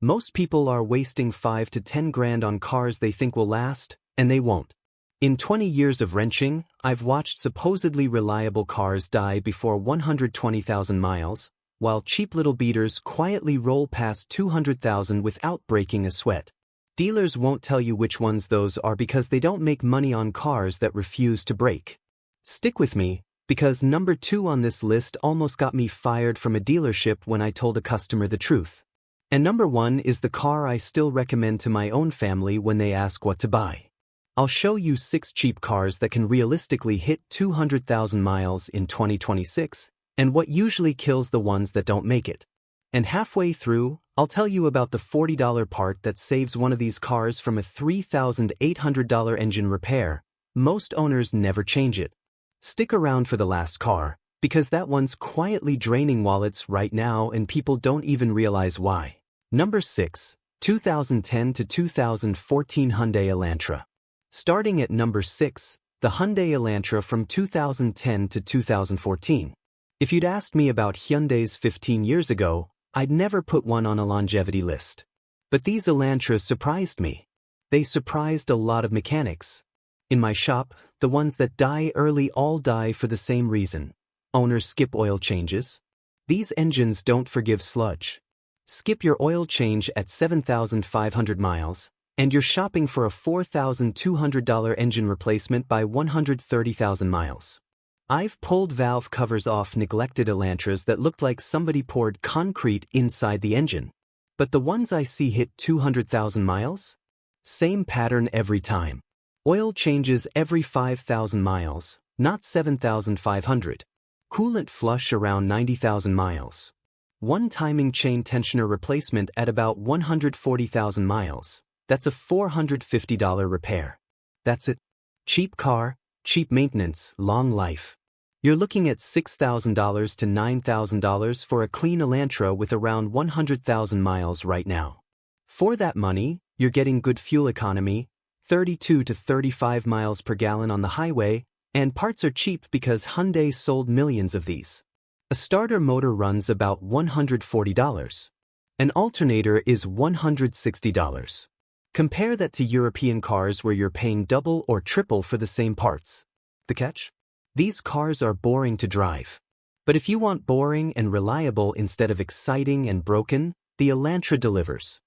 Most people are wasting 5 to 10 grand on cars they think will last, and they won't. In 20 years of wrenching, I've watched supposedly reliable cars die before 120,000 miles, while cheap little beaters quietly roll past 200,000 without breaking a sweat. Dealers won't tell you which ones those are because they don't make money on cars that refuse to break. Stick with me, because number 2 on this list almost got me fired from a dealership when I told a customer the truth. And number 1 is the car I still recommend to my own family when they ask what to buy. I'll show you 6 cheap cars that can realistically hit 200,000 miles in 2026, and what usually kills the ones that don't make it. And halfway through, I'll tell you about the $40 part that saves one of these cars from a $3,800 engine repair. Most owners never change it. Stick around for the last car, because that one's quietly draining wallets right now and people don't even realize why. Number 6, 2010 to 2014 Hyundai Elantra. Starting at number 6, the Hyundai Elantra from 2010 to 2014. If you'd asked me about Hyundais 15 years ago, I'd never put one on a longevity list. But these Elantras surprised me. They surprised a lot of mechanics. In my shop, the ones that die early all die for the same reason. Owners skip oil changes. These engines don't forgive sludge. Skip your oil change at 7,500 miles, and you're shopping for a $4,200 engine replacement by 130,000 miles. I've pulled valve covers off neglected Elantras that looked like somebody poured concrete inside the engine. But the ones I see hit 200,000 miles? Same pattern every time. Oil changes every 5,000 miles, not 7,500. Coolant flush around 90,000 miles. One timing chain tensioner replacement at about 140,000 miles. That's a $450 repair. That's it. Cheap car, cheap maintenance, long life. You're looking at $6,000 to $9,000 for a clean Elantra with around 100,000 miles right now. For that money, you're getting good fuel economy, 32 to 35 miles per gallon on the highway, and parts are cheap because Hyundai sold millions of these. A starter motor runs about $140. An alternator is $160. Compare that to European cars where you're paying double or triple for the same parts. The catch? These cars are boring to drive. But if you want boring and reliable instead of exciting and broken, the Elantra delivers.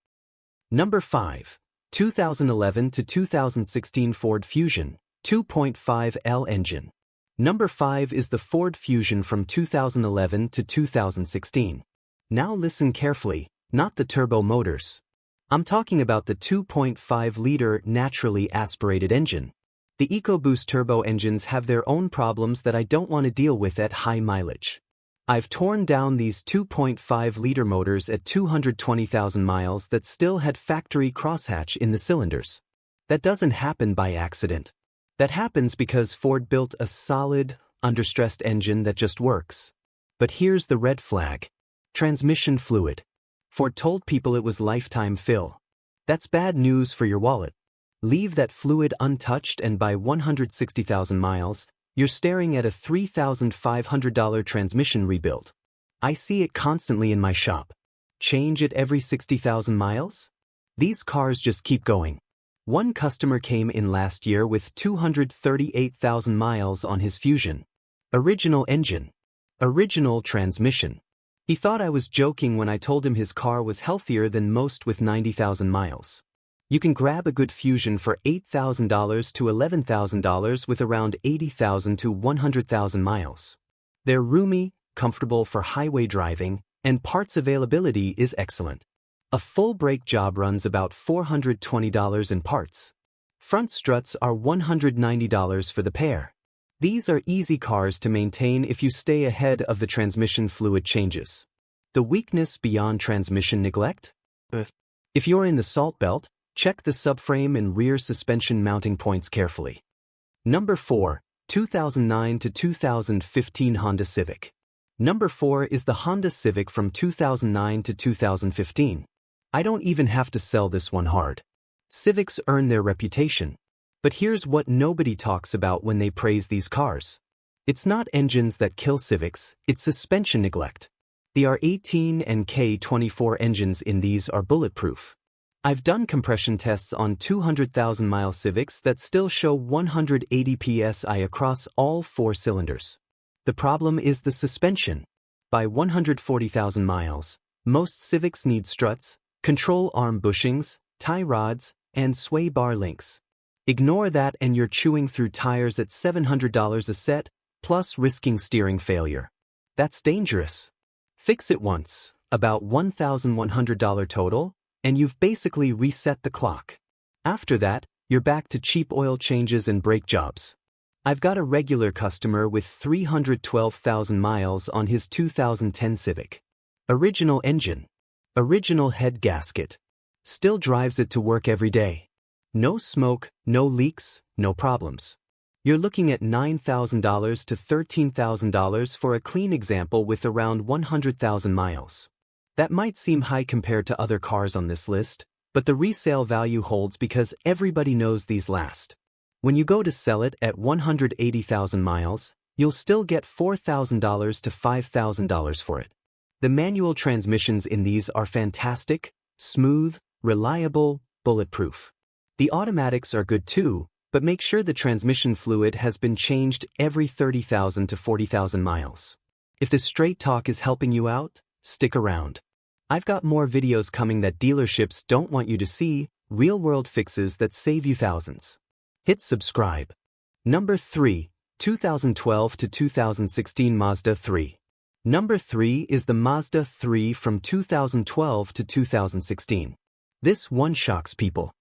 Number 5, 2011 to 2016 Ford Fusion, 2.5L engine. Number 5 is the Ford Fusion from 2011 to 2016. Now listen carefully, not the turbo motors. I'm talking about the 2.5-liter naturally aspirated engine. The EcoBoost turbo engines have their own problems that I don't want to deal with at high mileage. I've torn down these 2.5-liter motors at 220,000 miles that still had factory crosshatch in the cylinders. That doesn't happen by accident. That happens because Ford built a solid, understressed engine that just works. But here's the red flag. Transmission fluid. Ford told people it was lifetime fill. That's bad news for your wallet. Leave that fluid untouched and by 160,000 miles, you're staring at a $3,500 transmission rebuild. I see it constantly in my shop. Change it every 60,000 miles? These cars just keep going. One customer came in last year with 238,000 miles on his Fusion. Original engine. Original transmission. He thought I was joking when I told him his car was healthier than most with 90,000 miles. You can grab a good Fusion for $8,000 to $11,000 with around 80,000 to 100,000 miles. They're roomy, comfortable for highway driving, and parts availability is excellent. A full brake job runs about $420 in parts. Front struts are $190 for the pair. These are easy cars to maintain if you stay ahead of the transmission fluid changes. The weakness beyond transmission neglect? If you're in the salt belt, check the subframe and rear suspension mounting points carefully. Number 4, 2009 to 2015 Honda Civic. Number 4 is the Honda Civic from 2009 to 2015. I don't even have to sell this one hard. Civics earn their reputation. But here's what nobody talks about when they praise these cars. It's not engines that kill Civics, it's suspension neglect. The R18 and K24 engines in these are bulletproof. I've done compression tests on 200,000-mile Civics that still show 180 psi across all 4 cylinders. The problem is the suspension. By 140,000 miles, most Civics need struts, control arm bushings, tie rods, and sway bar links. Ignore that and you're chewing through tires at $700 a set, plus risking steering failure. That's dangerous. Fix it once, about $1,100 total, and you've basically reset the clock. After that, you're back to cheap oil changes and brake jobs. I've got a regular customer with 312,000 miles on his 2010 Civic. Original engine. Original head gasket. Still drives it to work every day. No smoke, no leaks, no problems. You're looking at $9,000 to $13,000 for a clean example with around 100,000 miles. That might seem high compared to other cars on this list, but the resale value holds because everybody knows these last. When you go to sell it at 180,000 miles, you'll still get $4,000 to $5,000 for it. The manual transmissions in these are fantastic, smooth, reliable, bulletproof. The automatics are good too, but make sure the transmission fluid has been changed every 30,000 to 40,000 miles. If the straight talk is helping you out, stick around. I've got more videos coming that dealerships don't want you to see, real-world fixes that save you thousands. Hit subscribe. Number 3, 2012 to 2016 Mazda 3. Number 3 is the Mazda 3 from 2012 to 2016. This one shocks people.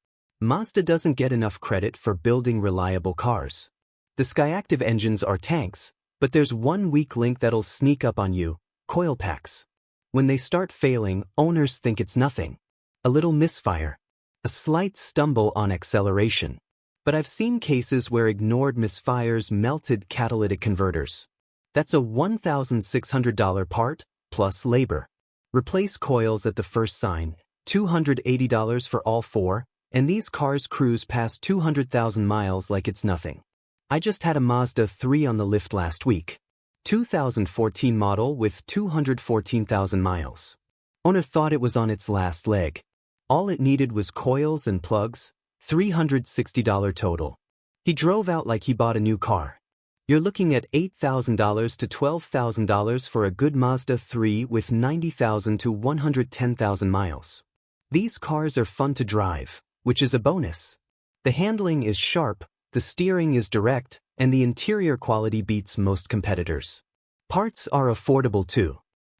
Mazda doesn't get enough credit for building reliable cars. The Skyactiv engines are tanks, but there's one weak link that'll sneak up on you: coil packs. When they start failing, owners think it's nothing. A little misfire. A slight stumble on acceleration. But I've seen cases where ignored misfires melted catalytic converters. That's a $1,600 part, plus labor. Replace coils at the first sign, $280 for all 4, and these cars cruise past 200,000 miles like it's nothing. I just had a Mazda 3 on the lift last week. 2014 model with 214,000 miles. Owner thought it was on its last leg. All it needed was coils and plugs, $360 total. He drove out like he bought a new car. You're looking at $8,000 to $12,000 for a good Mazda 3 with 90,000 to 110,000 miles. These cars are fun to drive, which is a bonus. The handling is sharp, the steering is direct, and the interior quality beats most competitors. Parts are affordable too.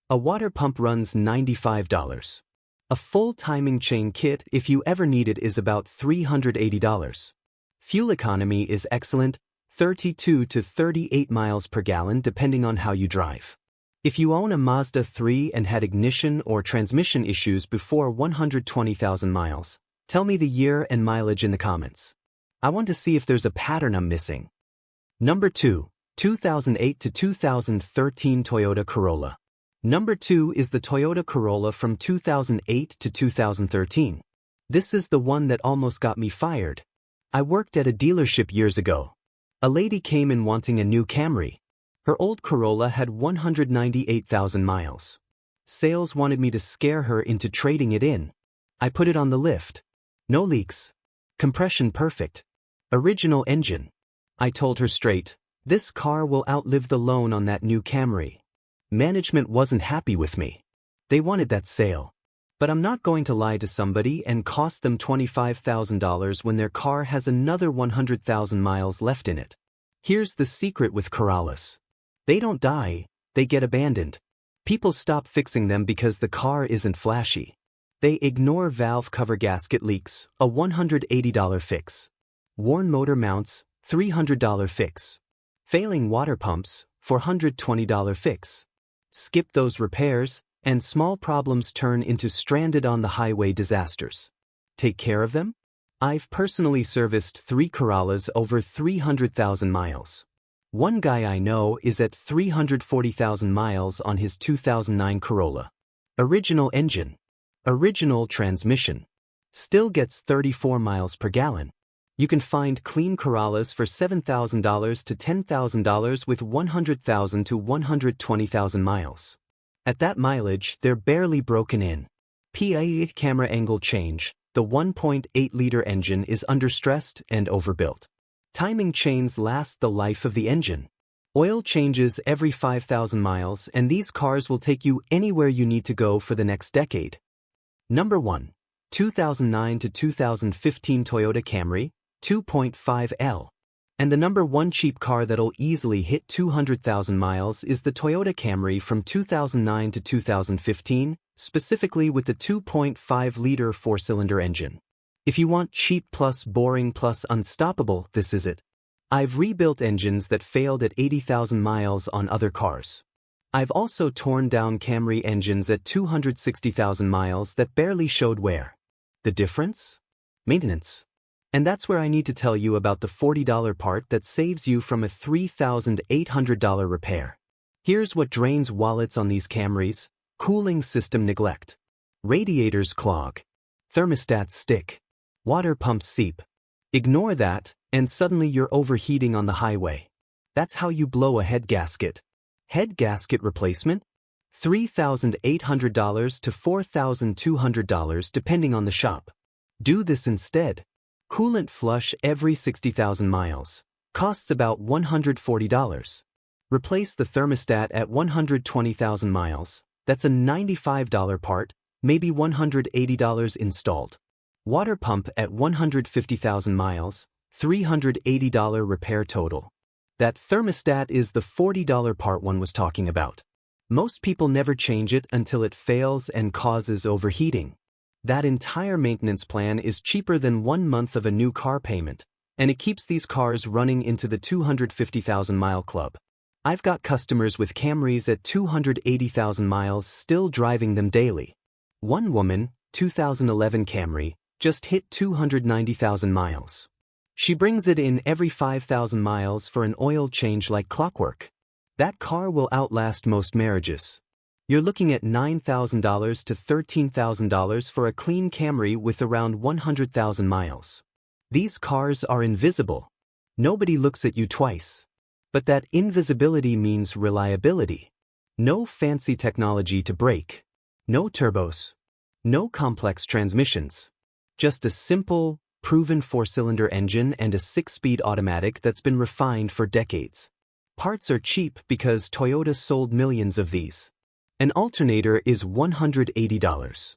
A water pump runs $95. A full timing chain kit, if you ever need it, is about $380. Fuel economy is excellent, 32 to 38 miles per gallon depending on how you drive. If you own a Mazda 3 and had ignition or transmission issues before 120,000 miles, tell me the year and mileage in the comments. I want to see if there's a pattern I'm missing. Number 2, 2008 to 2013 Toyota Corolla. Number 2 is the Toyota Corolla from 2008 to 2013. This is the one that almost got me fired. I worked at a dealership years ago. A lady came in wanting a new Camry. Her old Corolla had 198,000 miles. Sales wanted me to scare her into trading it in. I put it on the lift. No leaks. Compression perfect. Original engine. I told her straight, this car will outlive the loan on that new Camry. Management wasn't happy with me. They wanted that sale. But I'm not going to lie to somebody and cost them $25,000 when their car has another 100,000 miles left in it. Here's the secret with Corollas. They don't die, they get abandoned. People stop fixing them because the car isn't flashy. They ignore valve cover gasket leaks, a $180 fix. Worn motor mounts, $300 fix. Failing water pumps, $420 fix. Skip those repairs, and small problems turn into stranded on the highway disasters. Take care of them? I've personally serviced 3 Corollas over 300,000 miles. One guy I know is at 340,000 miles on his 2009 Corolla. Original engine. Original transmission. Still gets 34 miles per gallon. You can find clean Corollas for $7,000 to $10,000 with 100,000 to 120,000 miles. At that mileage, they're barely broken in. PA camera angle change. The 1.8-liter engine is understressed and overbuilt. Timing chains last the life of the engine. Oil changes every 5,000 miles, and these cars will take you anywhere you need to go for the next decade. Number 1. 2009 to 2015 Toyota Camry 2.5L. And the number 1 cheap car that'll easily hit 200,000 miles is the Toyota Camry from 2009 to 2015, specifically with the 2.5-liter 4-cylinder engine. If you want cheap plus boring plus unstoppable, this is it. I've rebuilt engines that failed at 80,000 miles on other cars. I've also torn down Camry engines at 260,000 miles that barely showed wear. The difference? Maintenance. And that's where I need to tell you about the $40 part that saves you from a $3,800 repair. Here's what drains wallets on these Camrys: cooling system neglect, radiators clog, thermostats stick, water pumps seep. Ignore that, and suddenly you're overheating on the highway. That's how you blow a head gasket. Head gasket replacement? $3,800 to $4,200 depending on the shop. Do this instead. Coolant flush every 60,000 miles. Costs about $140. Replace the thermostat at 120,000 miles. That's a $95 part, maybe $180 installed. Water pump at 150,000 miles, $380 repair total. That thermostat is the $40 part one was talking about. Most people never change it until it fails and causes overheating. That entire maintenance plan is cheaper than 1 month of a new car payment, and it keeps these cars running into the 250,000-mile club. I've got customers with Camrys at 280,000 miles still driving them daily. One woman, 2011 Camry, just hit 290,000 miles. She brings it in every 5,000 miles for an oil change like clockwork. That car will outlast most marriages. You're looking at $9,000 to $13,000 for a clean Camry with around 100,000 miles. These cars are invisible. Nobody looks at you twice. But that invisibility means reliability. No fancy technology to brake. No turbos. No complex transmissions. Just a simple, proven 4-cylinder engine and a 6-speed automatic that's been refined for decades. Parts are cheap because Toyota sold millions of these. An alternator is $180.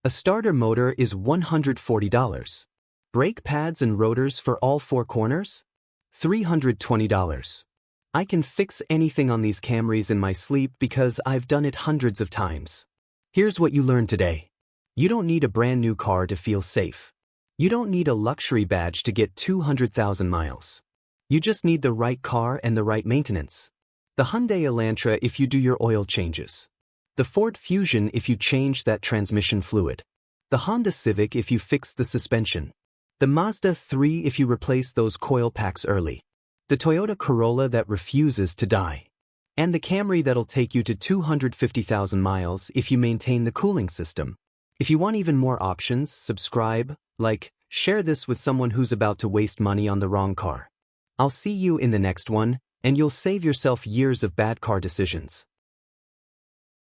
A starter motor is $140. Brake pads and rotors for all 4 corners? $320. I can fix anything on these Camrys in my sleep because I've done it hundreds of times. Here's what you learned today. You don't need a brand new car to feel safe. You don't need a luxury badge to get 200,000 miles. You just need the right car and the right maintenance. The Hyundai Elantra if you do your oil changes. The Ford Fusion if you change that transmission fluid. The Honda Civic if you fix the suspension. The Mazda 3 if you replace those coil packs early. The Toyota Corolla that refuses to die. And the Camry that'll take you to 250,000 miles if you maintain the cooling system. If you want even more options, subscribe, like, share this with someone who's about to waste money on the wrong car. I'll see you in the next one, and you'll save yourself years of bad car decisions.